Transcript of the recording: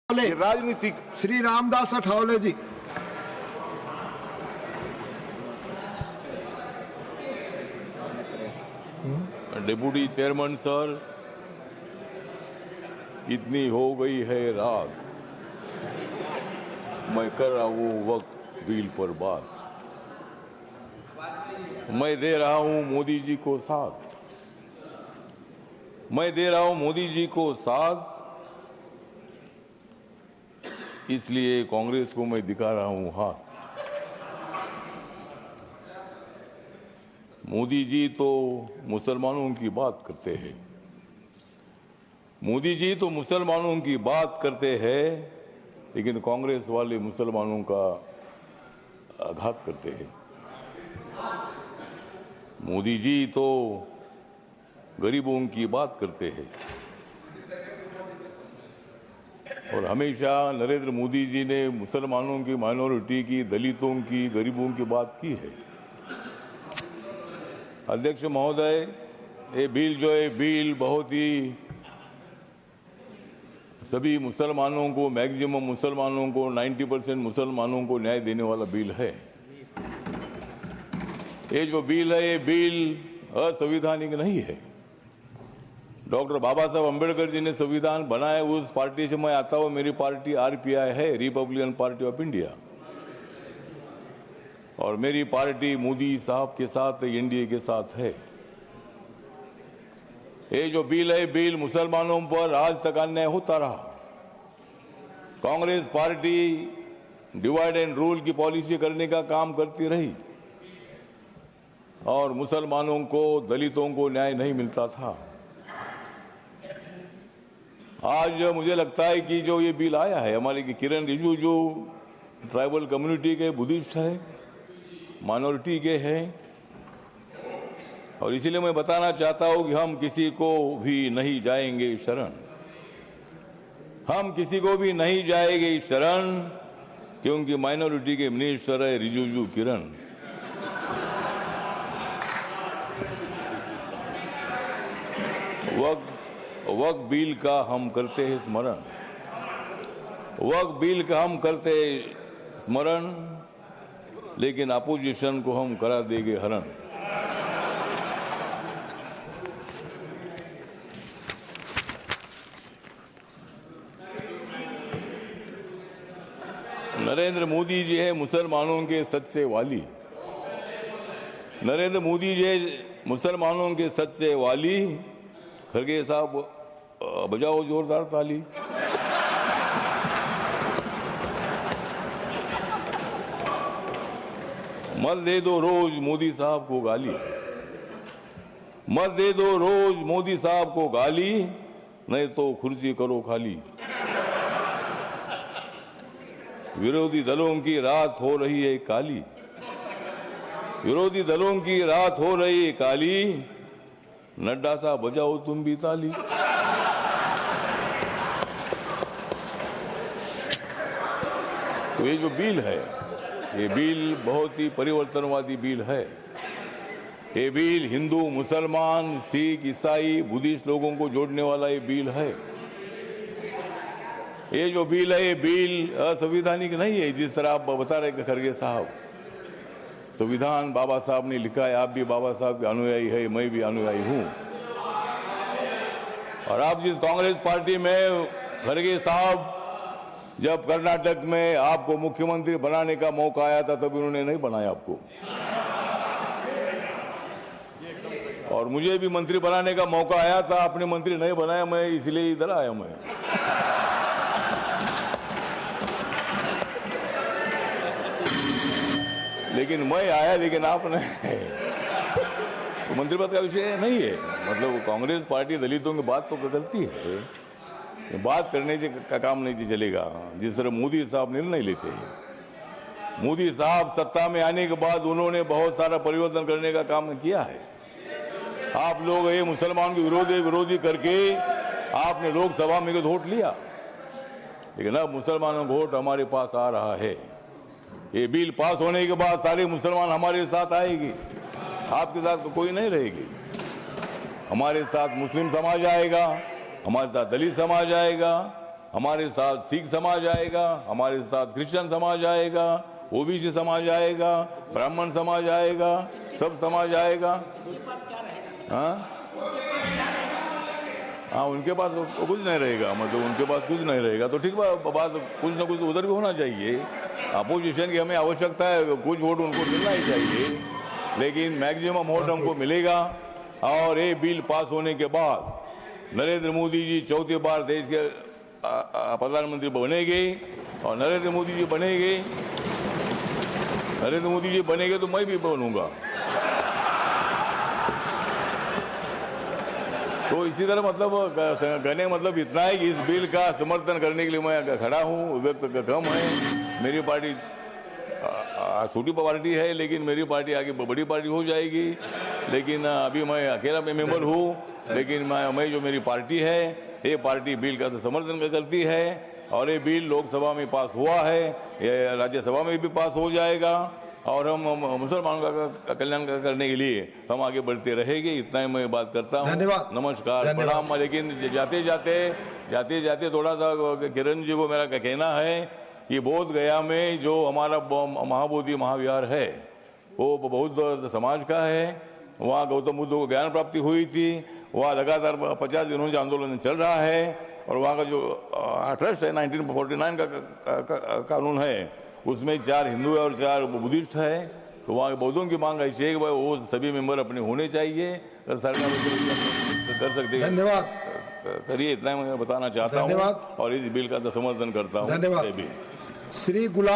ये अठावले, राजनीतिक श्री रामदास अठावले जी। Deputy chairman sir, इतनी हो गई है रात, मैं कर रहा हूं वक्त बिल पर बात। मैं दे रहा हूं मोदी जी को साथ, मैं दे रहा हूं मोदी जी को साथ, इसलिए कांग्रेस को मैं दिखा रहा हूं हाथ। मोदी जी तो मुसलमानों की बात करते हैं, मोदी जी तो मुसलमानों की बात करते हैं, लेकिन कांग्रेस वाले मुसलमानों का आघात करते हैं। मोदी जी तो गरीबों की बात करते हैं और हमेशा नरेंद्र मोदी जी ने मुसलमानों की, माइनॉरिटी की, दलितों की, गरीबों की बात की है। अध्यक्ष महोदय, ये बिल जो है बिल बहुत ही सभी मुसलमानों को, मैक्सिमम मुसलमानों को, 90% मुसलमानों को न्याय देने वाला बिल है। ये जो बिल है ये बिल असंवैधानिक नहीं है। डॉक्टर बाबा साहब अम्बेडकर जी ने संविधान बनाया, उस पार्टी से मैं आता हूं। मेरी पार्टी आरपीआई है, रिपब्लिकन पार्टी ऑफ इंडिया, और मेरी पार्टी मोदी साहब के साथ, एनडीए के साथ है। ये जो बिल है बिल मुसलमानों पर आज तक अन्याय होता रहा। Congress party divide and rule की पॉलिसी करने का काम करती रही और मुसलमानों को, दलितों को न्याय नहीं मिलता था। आज मुझे लगता है कि जो ये बिल आया है, हमारे किरण रिजिजू जो ट्राइबल कम्युनिटी के बुद्धिस्ट है, माइनॉरिटी के हैं, और इसीलिए मैं बताना चाहता हूं कि हम किसी को भी नहीं जाएंगे शरण, हम किसी को भी नहीं जाएंगे शरण, क्योंकि माइनॉरिटी के मिनिस्टर है रिजिजू किरण। वक्फ बिल का हम करते हैं स्मरण, वक्फ बिल का हम करते हैं स्मरण, लेकिन अपोजिशन को हम करा देंगे हरण। नरेंद्र मोदी जी है मुसलमानों के सच्चे वाली, नरेंद्र मोदी जी है मुसलमानों के सच्चे वाली। खरगे साहब बजाओ जोरदार ताली। मत दे दो रोज मोदी साहब को गाली, मत दे दो रोज मोदी साहब को गाली, नहीं तो कुर्सी करो खाली। विरोधी दलों की रात हो रही है काली, विरोधी दलों की रात हो रही है काली, नड्डा साहब बजाओ तुम भी ताली। तो ये जो बिल है, ये बिल बहुत ही परिवर्तनवादी बिल है। ये बिल हिंदू, मुसलमान, सिख, ईसाई, बुद्धिस्ट लोगों को जोड़ने वाला ये बिल है। ये जो बिल है ये बिल असंवैधानिक नहीं है, जिस तरह आप बता रहे खरगे साहब। संविधान बाबा साहब ने लिखा है, आप भी बाबा साहब के अनुयायी है, मैं भी अनुयायी हूं। और आप जिस कांग्रेस पार्टी में, खरगे साहब, जब कर्नाटक में आपको मुख्यमंत्री बनाने का मौका आया था तब उन्होंने नहीं बनाया आपको, और मुझे भी मंत्री बनाने का मौका आया था, आपने मंत्री नहीं बनाया, मैं इसलिए इधर आया। मैं लेकिन मैं आया, लेकिन आपने तो मंत्री पद का विषय नहीं है। मतलब कांग्रेस पार्टी दलितों की बात तो करती है, बात करने का काम नहीं चलेगा। जिस तरह मोदी साहब निर्णय लेते हैं, मोदी साहब सत्ता में आने के बाद उन्होंने बहुत सारा परिवर्तन करने का काम किया है। आप लोग ये मुसलमान के विरोधी करके आपने लोकसभा में वोट लिया, लेकिन अब मुसलमानों का वोट हमारे पास आ रहा है। ये बिल पास होने के बाद सारे मुसलमान हमारे साथ आएगी, आपके साथ तो कोई नहीं रहेगी। हमारे साथ मुस्लिम समाज आएगा, हमारे साथ दलित समाज आएगा, हमारे साथ सिख समाज आएगा, हमारे साथ क्रिश्चियन समाज आएगा, ओबीसी समाज आएगा, ब्राह्मण समाज आएगा, सब समाज आएगा। हाँ हाँ, उनके पास कुछ नहीं रहेगा, मतलब उनके पास कुछ नहीं रहेगा तो ठीक बात, कुछ ना कुछ उधर भी होना चाहिए। अपोजिशन की हमें आवश्यकता है, कुछ वोट उनको मिलना ही चाहिए, लेकिन मैक्सिमम वोट हमको मिलेगा। और ये बिल पास होने के बाद नरेंद्र मोदी जी चौथी बार देश के प्रधानमंत्री बनेंगे, और नरेंद्र मोदी जी बनेंगे तो मैं भी बनूंगा। तो इसी तरह मतलब कहने का मतलब इतना है कि इस बिल का समर्थन करने के लिए मैं खड़ा हूँ। व्यक्त कम है, मेरी पार्टी छोटी पार्टी है, लेकिन मेरी पार्टी आगे बड़ी पार्टी हो जाएगी। लेकिन अभी मैं अकेला मेंबर हूँ, लेकिन मैं जो मेरी पार्टी है, ये पार्टी बिल का समर्थन करती है, और ये बिल लोकसभा में पास हुआ है, ये राज्यसभा में भी पास हो जाएगा, और हम मुसलमानों का कल्याण करने के लिए हम आगे बढ़ते रहेंगे। इतना ही मैं बात करता हूँ। धन्यवाद। नमस्कार, प्रणाम। लेकिन जाते जाते थोड़ा सा किरण जी को मेरा कहना है कि बोध गया में जो हमारा महाबोधि महाविहार है, वो बौद्ध समाज का है। वहाँ गौतम बुद्ध को ज्ञान प्राप्ति हुई थी। वहाँ लगातार 50 दिनों से आंदोलन चल रहा है, और वहाँ का जो ट्रस्ट है 1949 का कानून है, उसमें 4 हिंदू है और 4 बुद्धिस्ट है। तो वहाँ के बौद्धों की मांग ऐसी है कि भाई वो सभी मेंबर अपने होने चाहिए, अगर सरकार कर सकते हैं। धन्यवाद। करिए, इतना मैं बताना चाहता हूँ, और इस बिल का समर्थन करता हूँ। धन्यवाद। श्री गुलाम